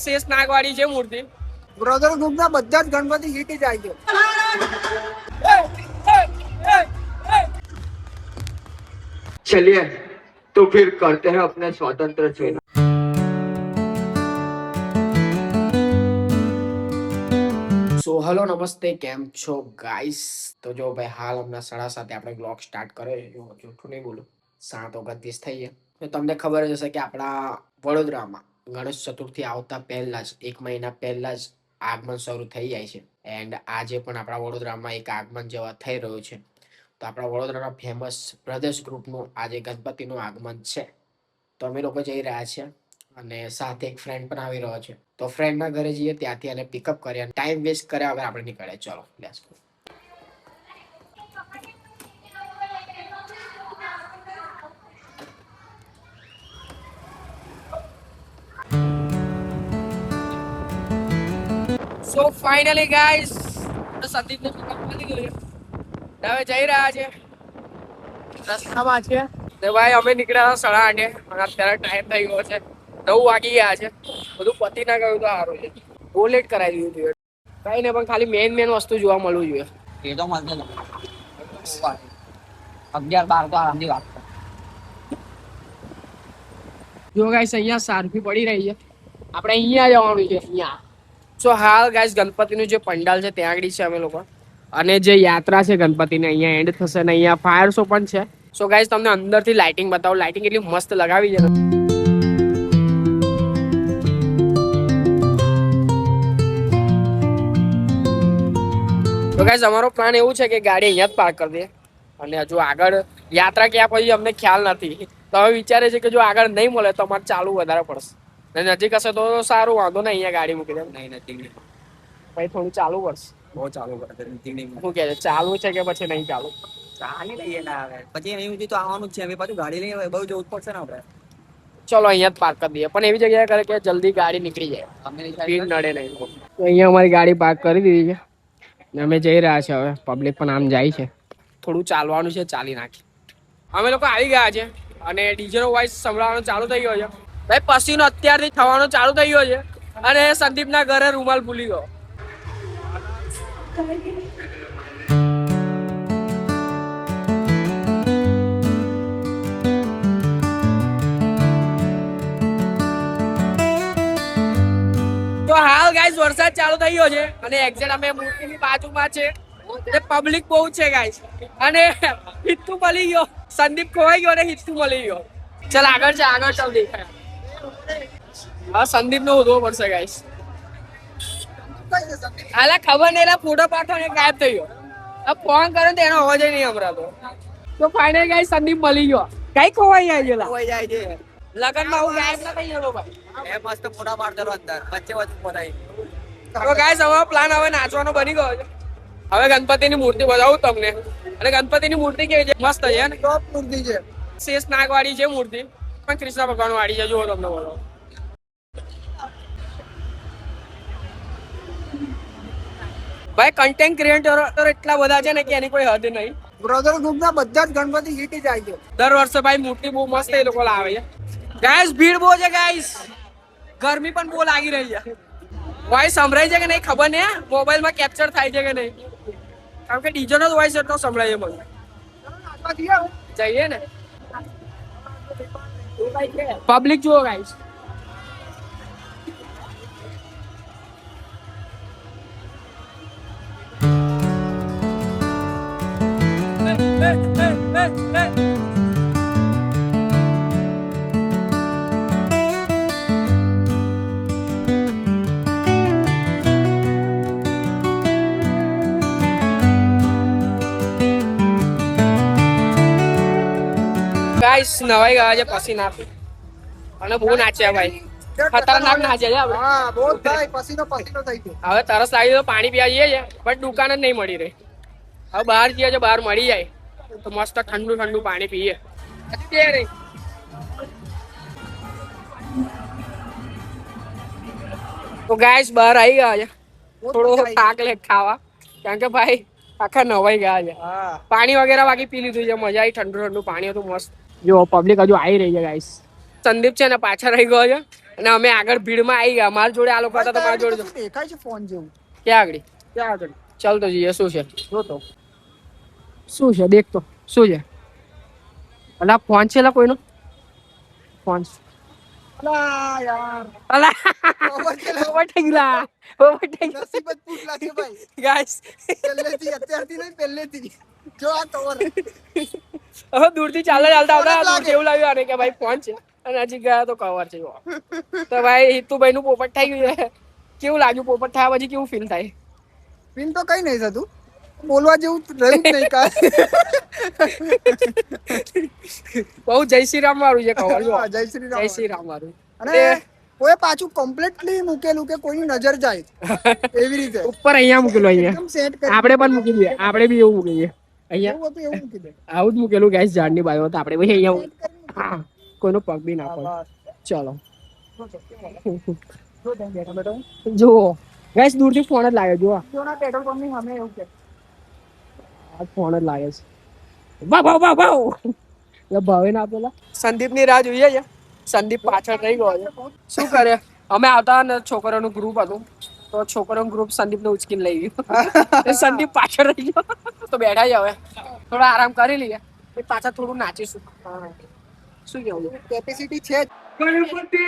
શેષ નાગવાડી છે મૂર્તિ. બ્રધર ગ્રુપના બધા જ ગણપતિ હિટ જાય છે. चलिए तो फिर करते हैं अपने स्वतंत्र सेना. સો હલો નમસ્તે, કેમ છો ગાઈસ? તો જો ભાઈ હાલ હમણાં 7:30 આપણે બ્લોગ સ્ટાર્ટ કર્યો. જૂઠું નહીં બોલું, 7:29 થઈ ગયા. તો તમને ખબર જ હશે કે આપણા વડોદરામાં ગણેશ ચતુર્થી આવતા પહેલા જ 1 મહિના પહેલા જ આગમન શરૂ થઈ જાય છે. એન્ડ આજે પણ આપણા વડોદરામાં એક આગમન જેવા થઈ રહ્યું છે. તો આપણા વડોદરાના ફેમસ બ્રધર્સ ગ્રુપનું આજે ગણપતિનું આગમન છે. તો અમે લોકો જઈ રહ્યા છીએ અને સાથે એક ફ્રેન્ડ પણ આવી રહ્યો છે. તો ફ્રેન્ડના ઘરે જઈએ, ત્યાંથી એને પિકઅપ કરીએ. ટાઈમ વેસ્ટ કર્યા વગર આપણે નીકળીએ. ચલો let's go. So finally guys સંદીપને પિકઅપ કરી ગયો. હવે જઈ રહ્યા છે, રસ્તામાં છે. ને ભાઈ અમે નીકળ્યા 8:30 અને અત્યારે ટાઈમ થઈ ગયો છે 9 વાગી ગયા છે. બધું પતી ના ગયું તો સારું છે. બહુ લેટ કરાવી દીધું હતું. કઈ ને પણ ખાલી મેન વસ્તુ જોવા મળવું જોઈએ. એ તો મળશે 11-12 તો આરામથી વાત. જો ગાઈસ અહીંયા સારફી પડી રહી છે, આપણે અહીંયા જવાનું છે. અહીંયા સો હાલ ગાઈસ ગણપતિનું જે પંડાલ છે ત્યાં આગળ છે અમે લોકો, અને જે યાત્રા છે ગણપતિને અહીંયા એન્ડ થશે ને અહીંયા ફાયર શો પણ છે. સો ગાઈસ તમને અંદરથી લાઇટિંગ બતાવું. લાઇટિંગ એટલી મસ્ત લગાવી છે. તો ગાઈસ અમારો પ્લાન એવું છે કે ગાડી અહીંયા જ પાર્ક કરી દઈએ, અને હજુ આગળ યાત્રા ક્યાં પછી અમને ખ્યાલ નથી. તો હવે વિચારે છે કે જો આગળ નહીં મળે તો અમારે ચાલુ વધારે પડશે. ને નજીક હશે તો સારું, વાંધો નહીં, અહીંયા ગાડી મૂકી દે. નહીં પછી થોડું ચાલુ પડશે. બહુ ચાલુ કરે શું કે છે, ચાલુ છે કે પછી નહીં ચાલુ? ચાલી લઈએ ને હવે પછી અહીં સુધી તો આવવાનું જ છે. અમે પાછું ગાડી લઈએ બહુ જવું પડશે ને આપણે. ચલો અહીંયા જ પાર્ક કરી દઈએ, પણ એવી જગ્યાએ કરે કે જલ્દી ગાડી નીકળી જાય, ભીડ નડે નહીં. તો અહીંયા અમારી ગાડી પાર્ક કરી દીધી છે ને અમે જઈ રહ્યા છે. હવે પબ્લિક પણ આમ જાય છે, થોડું ચાલવાનું છે, ચાલી નાખી. અમે લોકો આવી ગયા છે અને ડીજે નો વોઇસ સંભળાવવાનો ચાલુ થઈ ગયો છે. ભાઈ પસીનો અત્યારથી થવાનો ચાલુ થઈ ગયો છે અને સંદીપના ઘરે રૂમાલ ભૂલી ગયો. તો હાલ ગાઈસ વરસાદ ચાલુ થઈ ગયો છે અને એક્ઝેક્ટ અમે મૂર્તિની બાજુમાં છે. પબ્લિક બહુ છે ગાઈસ, અને હિત્તુ મળી ગયો. સંદીપ ખોવાઈ ગયો અને હિત્તુ મળી ગયો. ચાલ આગળ છે, આગળ ચાલ દેખાય. હા સંદીપ નો હોદવો પડશે ગાઈસ. આલા ખબર નહીં, એલા ફોટો પાડતો ને ગાયબ થઈ ગયો. આ ફોન કરે તો એનો અવાજ નહીં સંભળાતો. તો ફાઇનલ ગાઈસ સંદીપ મળી ગયો. કઈ ખોવાઈ જાય છે? ખોવાઈ જાય છે. લગનમાં હું ગાયબ ના થઈ ગયો ભાઈ. એ મસ્ત ફોટા પાડતો અંદર વચ્ચે ફોટાઈ. તો ગાઈસ હવે પ્લાન હવે નાચવાનો બની ગયો છે. હવે ગણપતિની મૂર્તિ બતાવું તમને. અને ગણપતિની મૂર્તિ કેવી છે? મસ્ત છે ને, ટોપ મૂર્તિ છે. શેષ નાગવાડી છે મૂર્તિ, પણ કૃષ્ણ ભગવાન વાળી છે. જુઓ તમને બોલો. ભાઈ કન્ટેન્ટ ક્રિએટર એટલા બધા છે ને કે એની કોઈ હદ નહીં. બ્રધર ગ્રુપના બધા જ ગણપતિ હિટ જાય છે. દર વર્ષે ભાઈ મૂર્તિ બહુ મસ્ત એ લોકો લાવે છે. ગાઈસ ભીડ બહુ છે ગાઈસ, ગરમી પણ બહુ લાગી રહી છે. વોઇસ સંભળાય છે કે નહીં ખબર નહીં, મોબાઈલમાં કેપ્ચર થાય છે કે નહીં, કારણ કે ડીજે નો વોઇસ એટલો સંભળાય છે મને. જઈએ ને, પબ્લિક જુઓ ગાઈસ. ગાઈસ નવાઈ ગયા છે પસીનાથી અને બહુ નાચ્યા ભાઈ, ખતરનાક નાચ્યા છે આપણે. હા બહુ થાય, પસીનો થઈ ગયો. હવે તરસ લાગી તો પાણી પીવા જઈએ છે, પણ દુકાન જ નહીં મળી રહી. હવે બહાર જઈએ છે, બહાર મળી જાય તો મસ્ત ઠંડુ ઠંડુ પાણી પીએ. તો ગાઈસ બહાર આવી ગયા છે, થોડો થાક લે ખાવા, કારણ કે ભાઈ આખા નવાઈ ગયા છે. પાણી વગેરે બાકી પી લીધું છે, મજા આવી. ઠંડુ ઠંડુ પાણી હતું મસ્ત. જો પબ્લિક હજુ આવી રહી છે ગાઈસ. સંદીપ છે ને પાછળ રહી ગયો છે અને અમે આગળ ભીડમાં આવી ગયા. મારા જોડે આ લોકો હતા તો મારા જોડે દેખાય છે ફોન જેવું. ક્યાં આગળ? ક્યાં આગળ? ચાલ તો જઈએ. શું છે? જો તો શું છે? દેખ તો શું છે? અલા ફોન છે લા કોઈનો? ફોન અલા યાર અલા ઓવરટેક ઓવરટેક લા. ઓવરટેક નસીબ જ ફૂટલા છે ભાઈ. ગાઈસ પહેલેથી અત્યારથી નહીં પહેલેથી જો આ કવર હવે દૂરથી ચાલતા ચાલતા ફોન જ આવતા લાગે. દૂરથી એવું લાગ્યું આને કે ભાઈ ફોન છે અને હજી ગયા તો કવર છે. જો તો ભાઈ હિતુભાઈ નું પોપટ થઈ ગયું છે. કેવું લાગ્યું? પોપટ થયા પછી કેવું ફીલ થાય? પિન તો કઈ નહીં થતું, બોલવા જેવું રહ્યું જ નહીં કાંઈ. બહુ જય શ્રી રામ વાળું છે કવર. જો હા, જય શ્રી રામ. જય શ્રી રામ વાળું. અને કોઈ પાછું કમ્પ્લીટલી મૂકેલું કે કોઈની નજર જાય એવી રીતે ઉપર અહીંયા મૂકેલું. અહીંયા એકદમ સેટ કરી આપણે પણ મૂકી દઈએ. આપણે બી એવું મૂકી દઈએ. અહીંયા એવું હતું એવું મૂકી દે. આવું જ મૂકેલું ગાઈસ ઝાડની બાજુ. તો આપણે ભાઈ અહીંયા હા કોઈનો પગ બી ના પડે. ચલો જો ત્યાં બેઠો બેઠો જુઓ ગાઈસ દૂરથી ફોન જ લાગે. જુઓ જોના પેટ્રોલ પંપની સામે એવું કે આ ફોન જ લાગે છે. વાહ વાહ વાહ વાહ. એટલે ભાવે ના આપેલા સંદીપની રાહ જોઈએ છે. સંદીપ પાછળ રહી ગયો છે. શું કરે? અમે આવતા ને છોકરાનું ગ્રુપ હતું તો છોકરાનું ગ્રુપ સંદીપને ઉચકીને લઈ ગયું. એ સંદીપ પાછળ રહી ગયો. તો બેઠા છે હવે. થોડા આરામ કરી લઈએ. એ પાછા થોડું નાચીશું. શું કેવું? કેપેસિટી છે જ. गणपति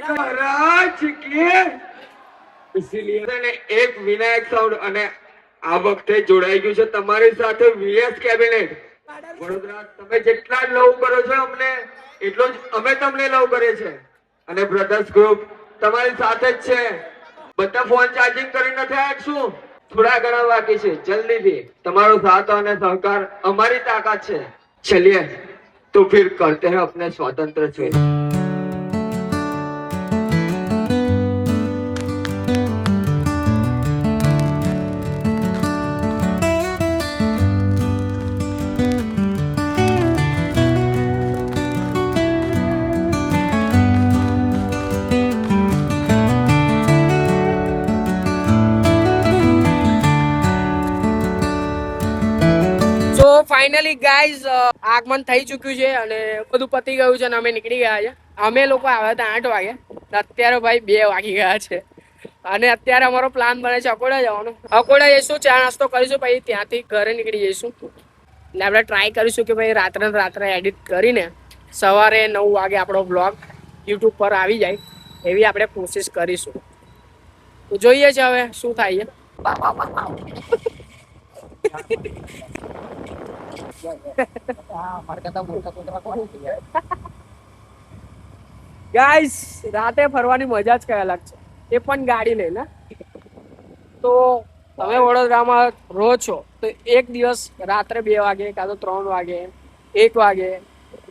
महाराज की इसीलिए मैंने एक विनायक साउंड અને આ વખતે જોડાઈ ગયું છે તમારી સાથે વીએસ કેબિનેટ વડોદરા. તમે જેટલા લવ કરો છો અમને એટલો જ અમે તમને લવ કરીએ છે. અને બ્રધર્સ ગ્રુપ તમારી સાથે જ છે. બધા ફોન ચાર્જિંગ કરી નથી આવ્યા શું? થોડા ઘણા બાકી છે. જલ્દીથી તમારો સાથ અને સહકાર અમારી તાકાત છે. ચલિए तो फिर करते हैं अपने स्वतंत्र चुनाव. સો ફાઇનલી ગાઈઝ આગમન થઈ ચૂક્યું છે અને બધું પતી ગયું છે અને અમે નીકળી ગયા છે. અમે લોકો આવ્યા હતા 8 વાગે. અત્યારે ભાઈ 2 વાગી ગયા છે અને અત્યારે અમારો પ્લાન બને છે અકોડા જવાનો. અકોડા જઈશું, ચા નાસ્તો કરીશું, પછી ત્યાંથી ઘરે નીકળી જઈશું. એટલે આપણે ટ્રાય કરીશું કે ભાઈ રાત્રે એડિટ કરીને સવારે 9 વાગે આપણો બ્લોગ યુટ્યુબ પર આવી જાય એવી આપણે કોશિશ કરીશું. તો જોઈએ છે હવે શું થાય છે. ગાઈસ રાતે ફરવાની મજા જ કઈ અલગ છે. એ પણ ગાડી લઈને. તો તમે વડોદરામાં રહો છો તો એક દિવસ રાત્રે 2 વાગે કાં તો 3 વાગે 1 વાગે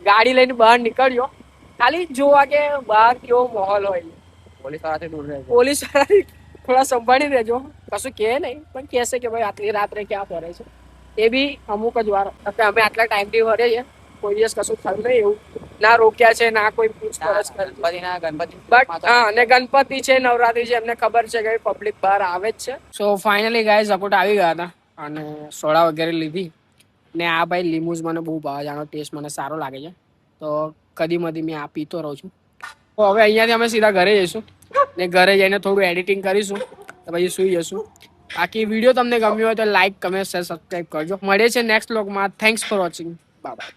ગાડી લઈને બહાર નીકળ્યો. ખાલી જોવા કે બહાર કેવો માહોલ હોય. પોલીસ વાળાથી દૂર રહેજો. પોલીસ વાળા થોડા સંભાળી રહેજો. કશું કહે નહીં પણ કહેશે કે ભાઈ આટલી રાત્રે ક્યાં ફરે છે. એ બી અમુક જ વાર. અમે આટલા ટાઈમથી ફરે છે કોઈ દિવસ કશું થયું નહીં એવું. ના રોક્યા છે ના કોઈ પૂછપરછ કરી. ગણપતિ બટ હા અને ગણપતિ છે નવરાત્રી છે એમને ખબર છે કે પબ્લિક બહાર આવે જ છે. સો ફાઇનલી ગાઈઝ અકોટ આવી ગયા હતા અને સોડા વગેરે લીધી ને આ ભાઈ લીંબુજ મને બહુ ભાવે છે. આનો ટેસ્ટ મને સારો લાગે છે તો કદી મધી મેં આ પીતો રહું છું. તો હવે અહીંયાથી અમે સીધા ઘરે જઈશું ને ઘરે જઈને થોડું એડિટિંગ કરીશું તો પછી સુઈ જશું. બાકી વિડીયો તમને ગમ્યો હોય તો લાઈક કમેન્ટ શેર સબસ્ક્રાઈબ કરજો. મળીએ છે નેક્સ્ટ વ્લોગમાં. Thanks for watching. Bye bye.